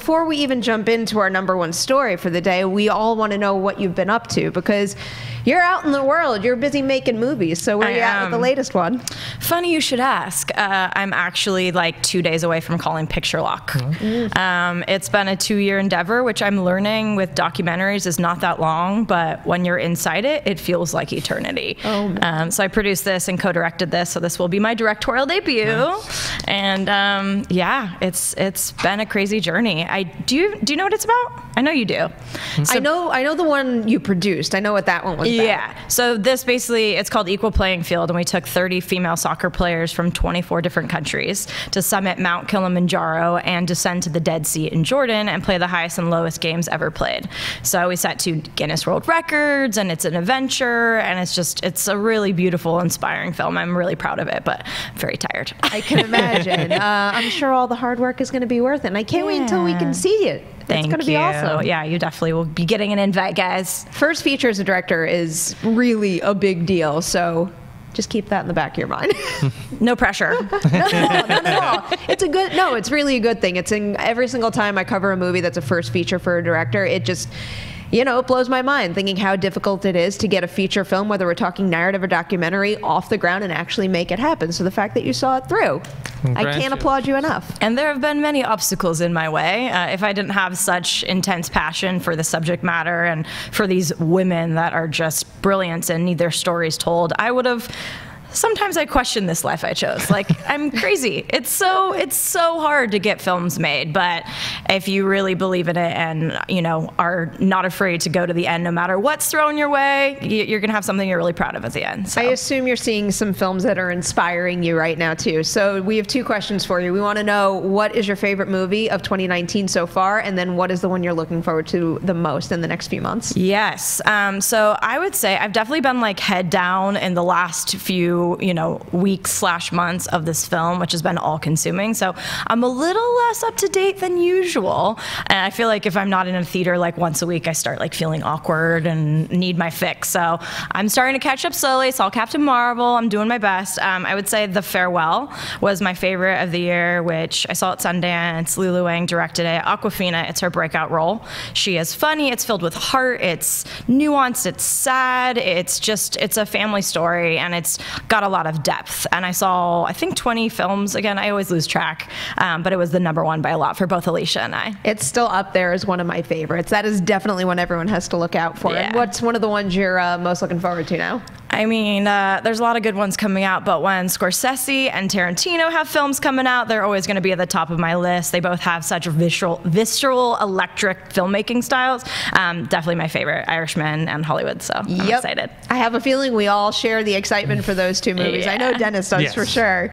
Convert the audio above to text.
before we even jump into our #1 story for the day, we all want to know what you've been up to, because you're out in the world. You're busy making movies. So where are you at with the latest one? Funny you should ask. I'm actually like 2 days away from calling picture lock. It's been a 2-year endeavor, which I'm learning with documentaries is not that long, but when you're inside it, it feels like eternity. So I produced this and co-directed this, so this will be my directorial debut. And yeah, it's been a crazy journey. Do you know what it's about? I know you do. So, I know the one you produced. I know what that one was about. Yeah. So this basically, it's called Equal Playing Field, and we took 30 female soccer players from 24 different countries to summit Mount Kilimanjaro and descend to the Dead Sea in Jordan and play the highest and lowest games ever played. So we set 2 Guinness World Records, and it's an adventure, and it's a really beautiful, inspiring film. I'm really proud of it, but I'm very tired. I can imagine. I'm sure all the hard work is going to be worth it, and I can't wait until we can see it. It's going to be awesome. Yeah, you definitely will be getting an invite, guys. First feature as a director is really a big deal, so just keep that in the back of your mind. No pressure. Not at all. It's really a good thing. It's in every single time I cover a movie that's a first feature for a director, it just, it blows my mind thinking how difficult it is to get a feature film, whether we're talking narrative or documentary, off the ground and actually make it happen. So the fact that you saw it through, I can't applaud you enough. And there have been many obstacles in my way. If I didn't have such intense passion for the subject matter and for these women that are just brilliant and need their stories told, I would have... Sometimes I question this life I chose. Like, I'm crazy. It's so hard to get films made, but if you really believe in it and, are not afraid to go to the end no matter what's thrown your way, you're going to have something you're really proud of at the end. So. I assume you're seeing some films that are inspiring you right now, too. So we have 2 questions for you. We want to know, what is your favorite movie of 2019 so far, and then what is the one you're looking forward to the most in the next few months? Yes. So I would say I've definitely been like head down in the last few weeks/months of this film, which has been all-consuming. So I'm a little less up to date than usual, and I feel like if I'm not in a theater like once a week, I start like feeling awkward and need my fix. So I'm starting to catch up slowly. Saw Captain Marvel. I'm doing my best. I would say The Farewell was my favorite of the year, which I saw at Sundance. Lulu Wang directed it. Awkwafina, it's her breakout role. She is funny. It's filled with heart. It's nuanced. It's sad. It's a family story, and it's got a lot of depth. And I saw, I think, 20 films. Again, I always lose track, but it was the #1 by a lot for both Alicia and I. It's still up there as one of my favorites. That is definitely one everyone has to look out for. Yeah. And what's one of the ones you're most looking forward to now? I mean, there's a lot of good ones coming out, but when Scorsese and Tarantino have films coming out, they're always going to be at the top of my list. They both have such visceral, electric filmmaking styles. Definitely my favorite, Irishman and Hollywood, so I'm excited. I have a feeling we all share the excitement for those 2 movies. Yeah. I know Dennis does for sure.